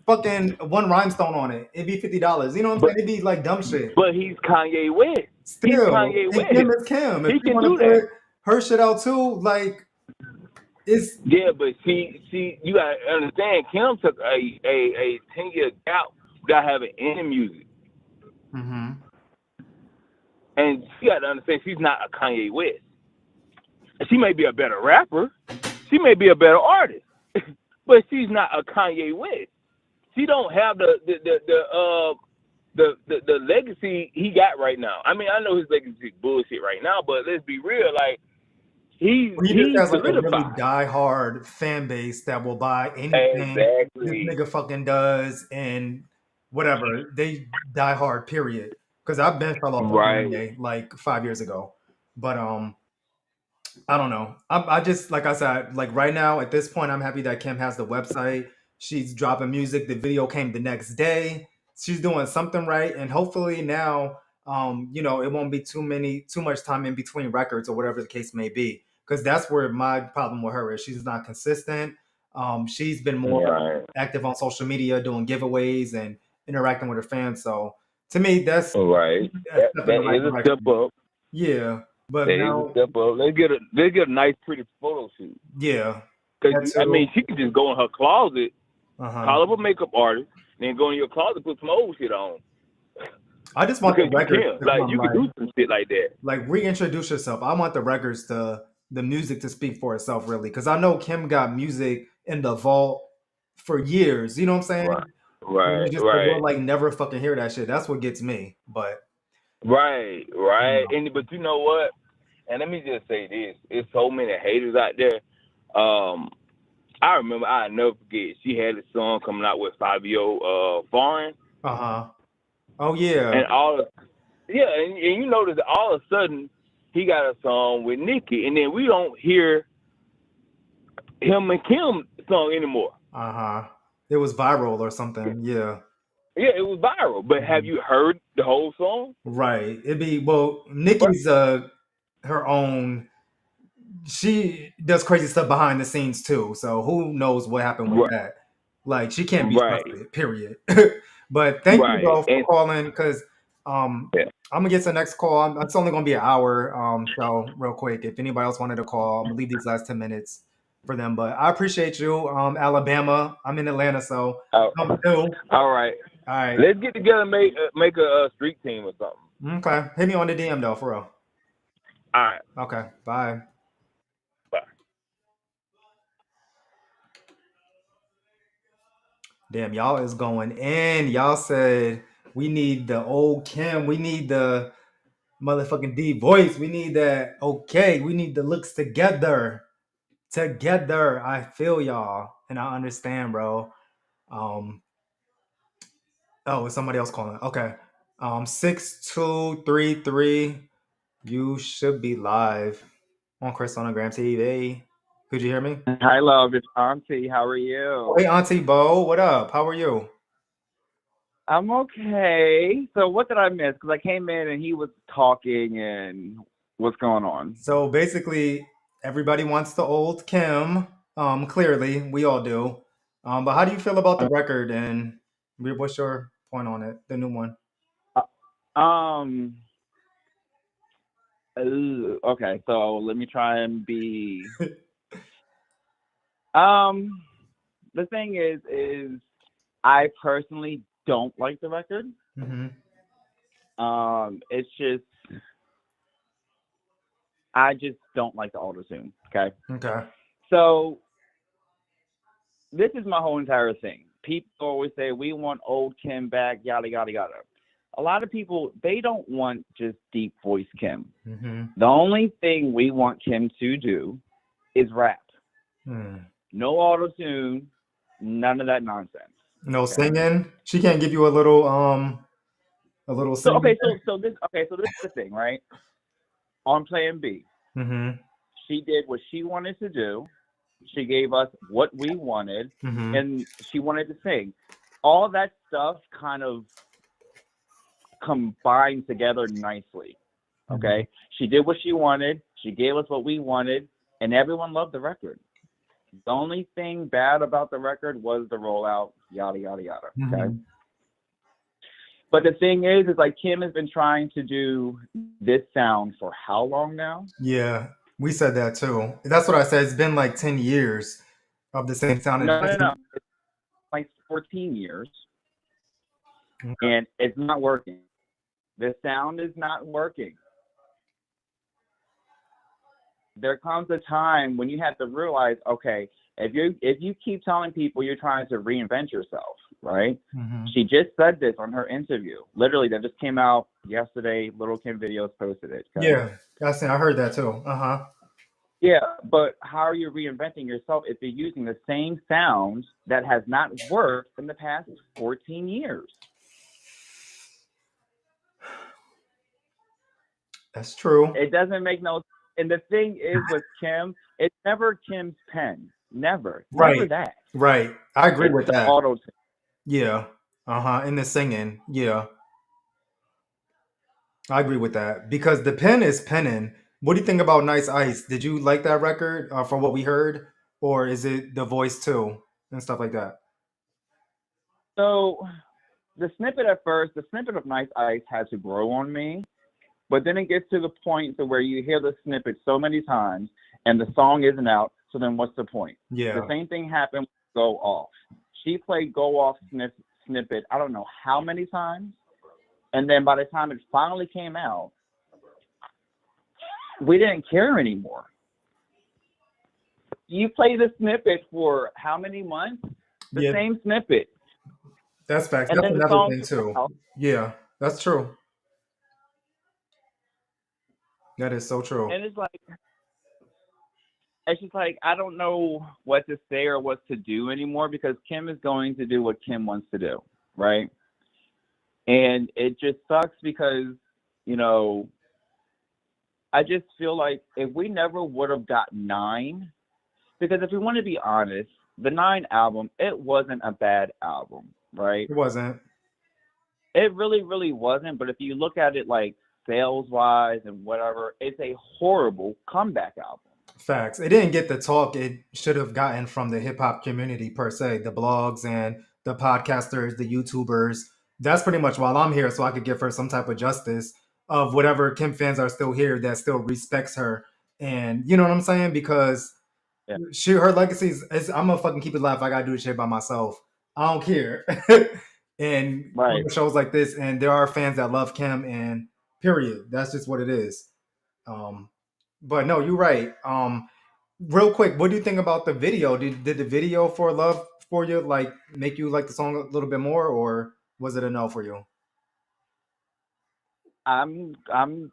fucking one rhinestone on it. It'd be $50. You know what I'm But saying? It'd be like dumb shit. but he's Kanye West. He's Still, Kanye and Kim West. is Kim. If He you can want to do that. put her shit out too, like it's Yeah, but you gotta understand. Kim took a 10-year gap without having any music, mhm. and she got to understand she's not a Kanye West. She may be a better rapper, she may be a better artist, but she's not a Kanye West. She don't have the legacy he got right now. I mean, I know his legacy is bullshit right now, but let's be real. Like He just he's has like a really solidified. die-hard fan base that will buy anything this Exactly. nigga fucking does and whatever. They die hard, period. Because I've been fell off on Right. Kanye like 5 years ago. But I don't know. I just like I said, like right now at this point, I'm happy that Kim has the website. She's dropping music. The video came the next day. She's doing something right, and hopefully now, it won't be too much time in between records or whatever the case may be. Because that's where my problem with her is. She's not consistent. She's been more Right. active on social media, doing giveaways and interacting with her fans. So to me, that's Right. a step in the That right is a step direction. up. Yeah, but That is a now, step up. Let's get a nice, pretty photo shoot. yeah, Cause that I too. mean, she could just go in her closet, Uh-huh. call up a makeup artist, then go in your closet, put some old shit on. I just want the Because you records can, to like, come you can do some shit like that. like reintroduce yourself. I want the records to the music to speak for itself, really, because I know Kim got music in the vault for years. You know what I'm saying? Right. And Right. it's just like Right. we'll like never fucking hear that shit. That's what gets me. But Right. you Right. know. But you know what? And let me just say this: it's so many haters out there. I remember, I never forget. She had a song coming out with Fabio Foreign, Uh-huh. Oh yeah. and and you notice that all of a sudden he got a song with Nicki, and then we don't hear him and Kim song anymore. Uh-huh. It was viral or something. Yeah. Yeah, it was viral, but have Mhm. you heard the whole song? Right. It'd be Right, Nikki's her own, she does crazy stuff behind the scenes too. So who knows what happened with right, that? Like she can't be right, trusted. Period. But thank you right. though for And calling because yeah, I'm gonna get to the next call. It's only gonna be an hour. So real quick, if anybody else wanted to call, I'm gonna leave these last 10 minutes for them. But I appreciate you, Alabama. I'm in Atlanta, so uh, come through. all right. All right. Let's get together and make a street team or something. Okay. Hit me on the DM though, for real. All right. Okay. Bye. Bye. Damn, y'all is going in. Y'all said we need the old Kim. We need the motherfucking D voice. We need that. Okay, we need the looks together. Together. I feel y'all, and I understand, bro. Um. Oh, it's somebody else calling. Okay. 6233. You should be live on Chris Sonogram TV. Could you hear me? Hi, love. It's Auntie. How are you? Hey, Auntie Bo. What up? How are you? I'm okay. So, what did I miss? Because I came in and he was talking, and what's going on? So basically, everybody wants the old Kim. Clearly, we all do. But how do you feel about the record and what's your point on it, the new one? Um. Okay. So let me try and be. The thing is, I personally don't like the record. Mm-hmm. It's just I just don't like the auto-tune, okay? Okay. So this is my whole entire thing. People always say, we want old Kim back, yada, yada, yada. A lot of people, they don't want just deep voice Kim. Mm-hmm. The only thing we want Kim to do is rap. No auto-tune, none of that nonsense. No singing. She can't give you a little So singing. so this is the thing, right? On Plan B, Mm-hmm. she did what she wanted to do. She gave us what we wanted, Mm-hmm. and she wanted to sing. All that stuff kind of combined together nicely. Okay, she did what she wanted. She gave us what we wanted, and everyone loved the record. The only thing bad about the record was the rollout, yada yada yada. Okay. Mm-hmm. But the thing is like Kim has been trying to do this sound for how long now? Yeah, we said that too. That's what I said. It's been like 10 years of the same sound. No. It's like 14 years, and it's not working. The sound is not working. There comes a time when you have to realize, okay, if you keep telling people you're trying to reinvent yourself, right? Mm-hmm. She just said this on her interview. Literally, that just came out yesterday. Little Kim Videos posted it. Okay? Yeah, I heard that too. Uh-huh. Yeah, but how are you reinventing yourself if you're using the same sound that has not worked in the past 14 years? That's true. It doesn't make no sense. And the thing is with Kim, it's never Kim's pen. Never. Right. Never that. Right. I agree It's with the that. auto-tune. Yeah. Uh-huh. And the singing. Yeah. I agree with that. Because the pen is penning. What do you think about Nice Ice? Did you like that record from what we heard? Or is it the voice too? And stuff like that? So the snippet at first, the snippet of Nice Ice had to grow on me. But then it gets to the point to where you hear the snippet so many times and the song isn't out. So then what's the point? Yeah. The same thing happened with Go Off. She played Go Off snippet, I don't know how many times. And then by the time it finally came out, we didn't care anymore. You play the snippet for how many months? The same snippet. That's facts. And That's then the another song thing too. out. Yeah, that's true. That is so true. And it's just like, I don't know what to say or what to do anymore because Kim is going to do what Kim wants to do, right? And it just sucks because, you know, I just feel like if we never would have got 9, because if we want to be honest, the 9 album, it wasn't a bad album, right? It wasn't. It really, really wasn't. But if you look at it like sales-wise and whatever, it's a horrible comeback album. Facts. It didn't get the talk it should have gotten from the hip hop community per se, the blogs and the podcasters, the YouTubers. That's pretty much why I'm here, so I could give her some type of justice of whatever Kim fans are still here that still respects her. And you know what I'm saying? Because her legacy is I'm gonna fucking keep it alive. I gotta do this shit by myself. I don't care. And shows like this, and there are fans that love Kim, and period. That's just what it is. But no, you're right. Real quick, what do you think about the video? Did the video for Love for You like make you like the song a little bit more, or was it a no for you? I'm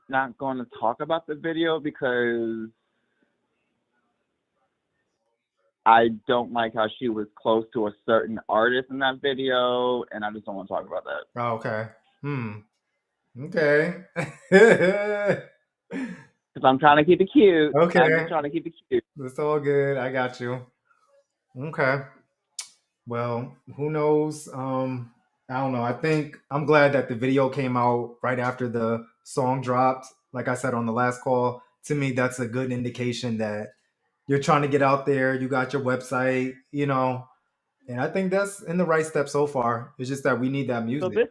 not going to talk about the video because I don't like how she was close to a certain artist in that video, and I just don't want to talk about that. Oh, okay. Okay. Because I'm trying to keep it cute. Okay. I'm just trying to keep it cute. It's all good. I got you. Okay. Well, who knows? I don't know. I think I'm glad that the video came out right after the song dropped. Like I said on the last call, to me, that's a good indication that you're trying to get out there. You got your website, you know, and I think that's in the right step so far. It's just that we need that music. So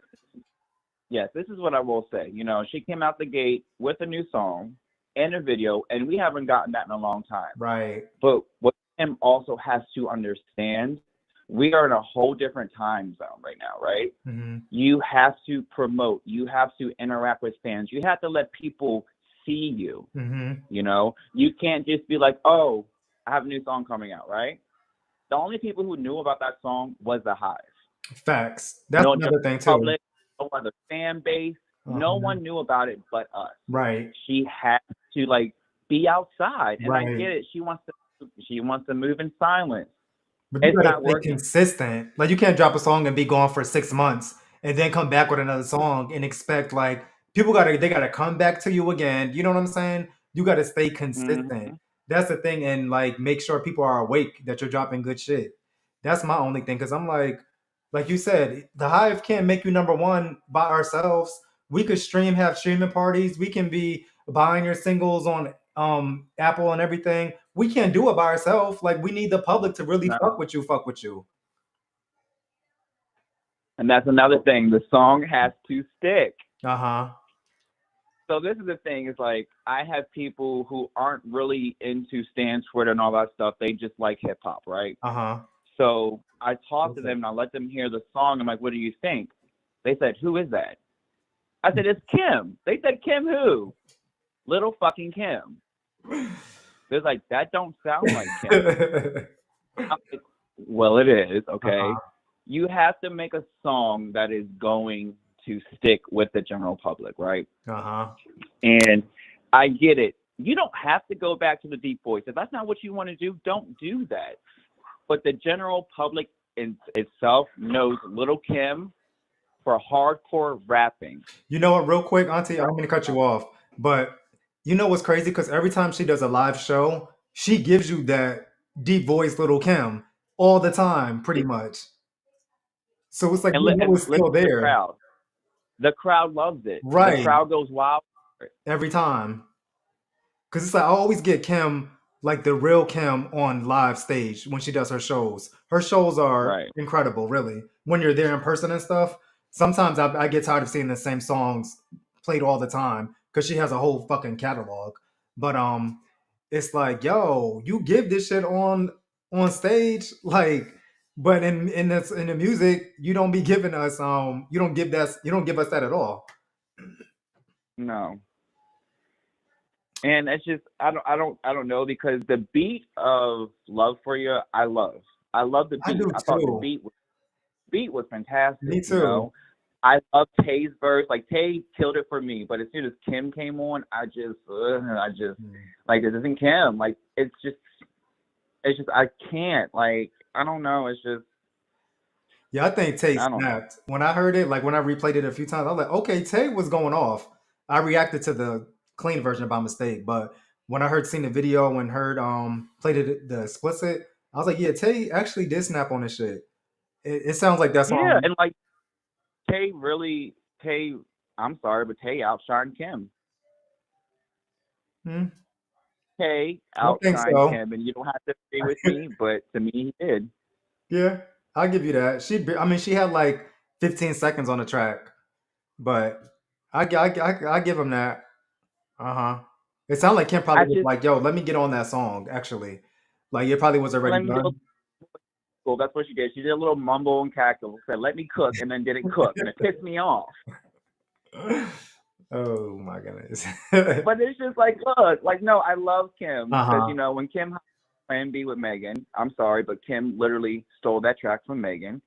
this is what I will say. You know, she came out the gate with a new song and a video, and we haven't gotten that in a long time. Right. But what Kim also has to understand, we are in a whole different time zone right now, right? Mm-hmm. You have to promote. You have to interact with fans. You have to let people see you. Mm-hmm. You know, you can't just be like, oh, I have a new song coming out, right? The only people who knew about that song was the Hive. Facts. That's No general another thing too. public, no other fan base. No Uh-huh. one knew about it but us. Right. She had to like be outside, and I Right. get it. She wants to move in silence. But you It's gotta not stay working. consistent. Like you can't drop a song and be gone for 6 months and then come back with another song and expect like they gotta come back to you again. You know what I'm saying? You gotta stay consistent. Hmm. That's the thing, and like make sure people are awake that you're dropping good shit. That's my only thing because I'm like you said, the Hive can't make you number one by ourselves. We could have streaming parties. We can be buying your singles on Apple and everything. We can't do it by ourselves. Like we need the public to really No. fuck with you. And that's another thing. The song has to stick. Uh-huh. So this is the thing, is like I have people who aren't really into Stan Twitter and all that stuff. They just like hip hop, right? Uh-huh. So I talk to Okay. them and I let them hear the song. I'm like, what do you think? They said, who is that? I said, it's Kim. They said, Kim who? Little fucking Kim. They're like, that don't sound like Kim. I'm like, well, it is, okay? Uh-huh. You have to make a song that is going to stick with the general public, right? Uh-huh. And I get it. You don't have to go back to the deep voice. If that's not what you want to do, don't do that. But the general public itself knows Little Kim for hardcore rapping. You know what, real quick, Auntie, I don't mean to cut you off, but you know what's crazy? Because every time she does a live show, she gives you that deep voice Little Kim all the time, pretty much. So it's like And, you know it's listen still to the there. crowd. The crowd loves it. The Right. crowd goes wild for it. Every time. Because it's like I always get Kim, like the real Kim, on live stage when she does her shows. Her shows are Right. incredible, really. When you're there in person and stuff, sometimes I get tired of seeing the same songs played all the time because she has a whole fucking catalog. But it's like, yo, you give this shit on stage, like, but in the music, you don't be giving us you don't give us that at all. No. And it's just I don't know, because the beat of Love for You, I love the I beat. do I thought the too. beat was fantastic. Me You too. know, I love Tay's verse. Like Tayy killed it for me, but as soon as Kim came on, I just like, it isn't Kim. Like it's just I can't. Like I don't know. It's just Yeah, I think Tay I don't know. snapped. When I heard it, like when I replayed it a few times, I was like, okay, Tay was going off. I reacted to the clean version by mistake, but when I seen the video and heard played it the explicit, I was like, yeah, Tay actually did snap on this shit. It sounds like that Yeah, song. and like Tayy. I'm sorry, but Tayy outshined Kim. Hmm? Tayy I don't think outshined so. Kim, and you don't have to agree with me, but to me, he did. Yeah, I'll give you that. I mean, she had like 15 seconds on the track, but I give him that. Uh huh. It sounded like Kim I probably was just like, "Yo, let me get on that song." Actually, like it probably was already let me do a done. cool. That's what she did. She did a little mumble and cackle, said, "Let me cook," and then didn't cook, and it pissed me off. Oh my goodness. But it's just like, look, like no, I love Kim because Uh-huh. when Kim had Plan B with Megan, I'm sorry, but Kim literally stole that track from Megan.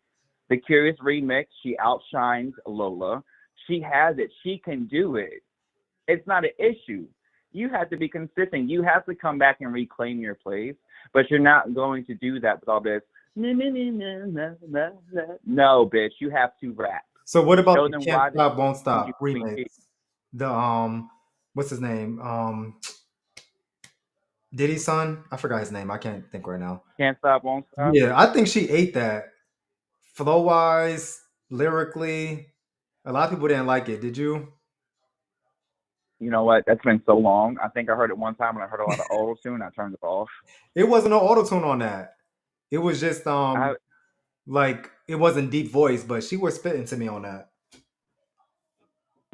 The Curious remix, she outshines Lola. She has it. She can do it. It's not an issue. You have to be consistent. You have to come back and reclaim your place, but you're not going to do that with all this. No, bitch, you have to rap. So what about Show the them Can't why Stop Won't Stop you remix? The what's his name? Diddy's son? I forgot his name. I can't think right now. can't stop, won't stop. Yeah, I think she ate that. Flow wise, lyrically, a lot of people didn't like it. Did you? You know what? That's been so long. I think I heard it one time and I heard a lot of auto tune. I turned it off. It wasn't no auto tune on that. It was just I, like it wasn't deep voice, but she was spitting to me on that.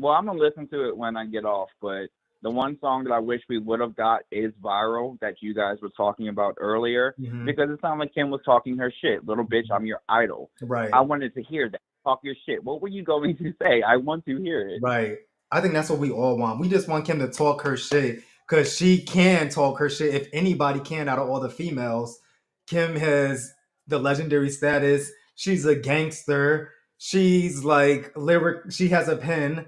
well, I'm gonna listen to it when I get off. But the one song that I wish we would have got is "Viral" that you guys were talking about earlier, Mhm. because it sounded like Kim was talking her shit. Little bitch, I'm your idol. Right. I wanted to hear that. Talk your shit. What were you going to say? I want to hear it. Right. I think that's what we all want. We just want Kim to talk her shit because she can talk her shit. If anybody can, out of all the females, Kim has the legendary status. She's a gangster. She's like lyric. She has a pen.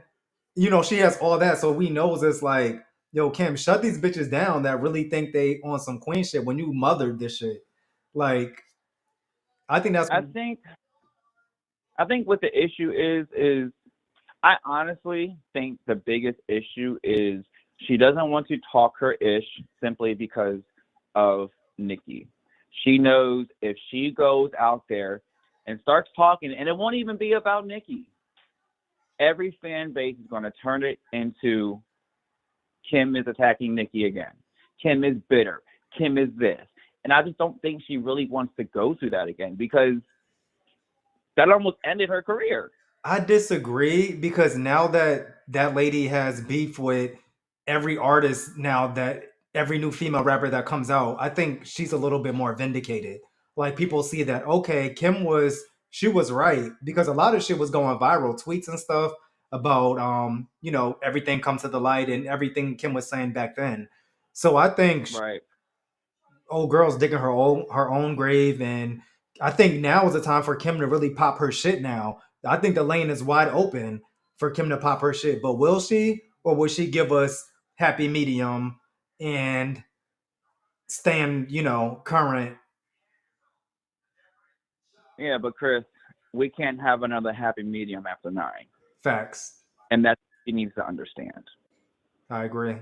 You know, she has all that. So we knows it's like, yo, Kim, shut these bitches down that really think they on some queen shit when you mothered this shit. Like, I think that's I think I think what the issue is I honestly think the biggest issue is she doesn't want to talk her ish simply because of Nikki. She knows if she goes out there and starts talking, and it won't even be about Nikki, every fan base is going to turn it into Kim is attacking Nikki again. Kim is bitter. Kim is this. And I just don't think she really wants to go through that again because that almost ended her career. I disagree because now that that lady has beef with every artist now that every new female rapper that comes out, I think she's a little bit more vindicated. Like people see that okay, she was right because a lot of shit was going viral, tweets and stuff about you know, everything comes to the light and everything Kim was saying back then. So I think Right. old girl's digging her own grave, and I think now is the time for Kim to really pop her shit. Now I think the lane is wide open for Kim to pop her shit, but will she, or will she give us happy medium and stand, you know, current? Yeah, but Chris, we can't have another happy medium after 9. Facts. And that's what she needs to understand. I agree.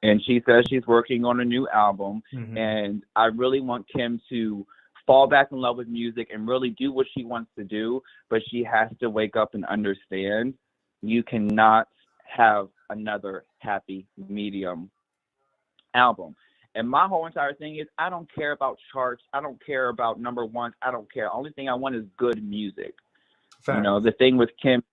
And she says she's working on a new album. Mhm. And I really want Kim to fall back in love with music and really do what she wants to do. But she has to wake up and understand you cannot have another happy medium album. And my whole entire thing is I don't care about charts. I don't care about number ones. I don't care. Only thing I want is good music. Facts. You know, the thing with Kim's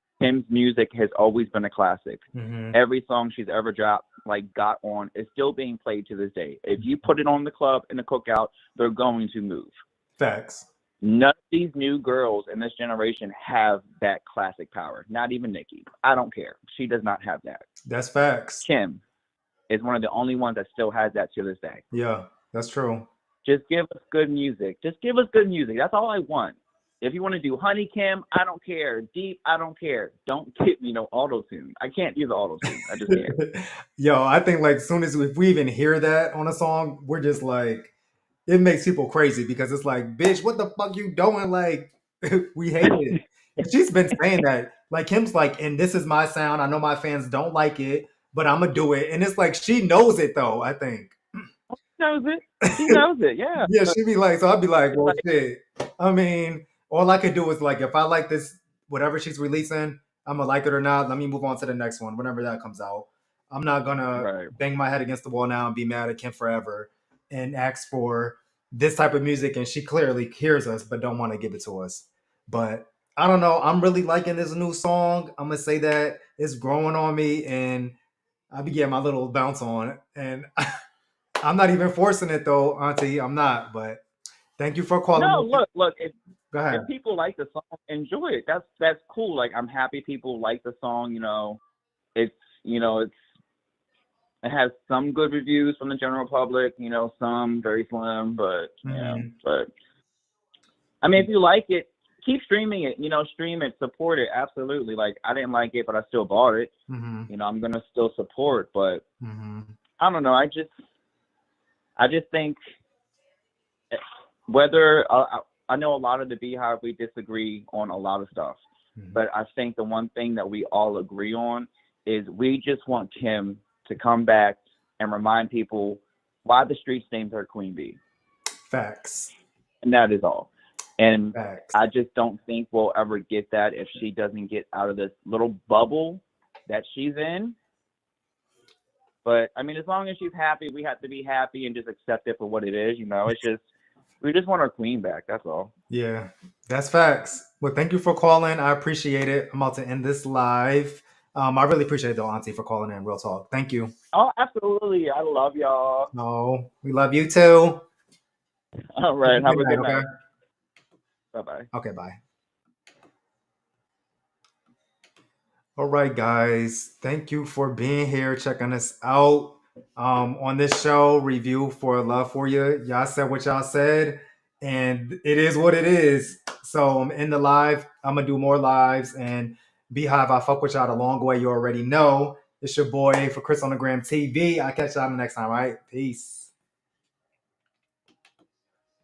music has always been a classic. Mhm. Every song she's ever dropped, like got on, is still being played to this day. If you put it on the club in the cookout, they're going to move. Facts. None of these new girls in this generation have that classic power. Not even Nicki. I don't care. She does not have that. That's facts. Kim is one of the only ones that still has that to this day. Yeah, that's true. Just give us good music. Just give us good music. That's all I want. If you want to do Honey Kim, I don't care. Deep, I don't care. Don't get me no auto tune. I can't use the auto tune. I just can't. Yo, I think like soon as if we even hear that on a song, we're just like it makes people crazy because it's like, bitch, what the fuck you doing? Like, we hate it. And she's been saying that. Like Kim's like, and this is my sound. I know my fans don't like it, but I'm gonna do it. And it's like she knows it though, I think. She knows it. She knows it. Yeah. Yeah, she'd be like, so I'd be like, well, Like, shit. I mean, all I could do is like, if I like this, whatever she's releasing, I'm gonna like it or not. Let me move on to the next one whenever that comes out. I'm not gonna right. bang my head against the wall now and be mad at Kim forever and ask for this type of music. And she clearly hears us, but don't want to give it to us. But I don't know. I'm really liking this new song. I'm gonna say that it's growing on me, and I be getting my little bounce on, and I'm not even forcing it though, Auntie. I'm not, but thank you for calling No, me. look. Go ahead. If people like the song, enjoy it. That's cool. Like I'm happy people like the song. You know, it has some good reviews from the general public. You know, some very slim, but but I mean, if you like it, keep streaming it. You know, stream it, support it. Absolutely. Like I didn't like it, but I still bought it. Mm-hmm. You know, I'm gonna still support, but Mm-hmm. I don't know. I just think whether I know a lot of the Beehive we disagree on a lot of stuff, but I think the one thing that we all agree on is we just want Kim to come back and remind people why the streets named her Queen Bee. Facts. And that is all. And Facts. I just don't think we'll ever get that if she doesn't get out of this little bubble that she's in. But I mean, as long as she's happy, we have to be happy and just accept it for what it is. You know, it's just we just want our queen back. That's all. Yeah, that's facts. Well, thank you for calling. I appreciate it. I'm about to end this live. I really appreciate it though, Auntie, for calling in. Real talk. Thank you. Oh, absolutely. I love y'all. No, we love you too. All right. Have a good night. Okay. Bye-bye. Okay, bye. All right, guys. Thank you for being here, checking us out on this show review for Love for You. Y'all said what y'all said, and it is what it is. So I'm in the live. I'm gonna do more lives and Beehive. I fuck with y'all the long way. You already know. It's your boy for Chris on the Gram TV. I'll catch y'all the next time. All right, peace.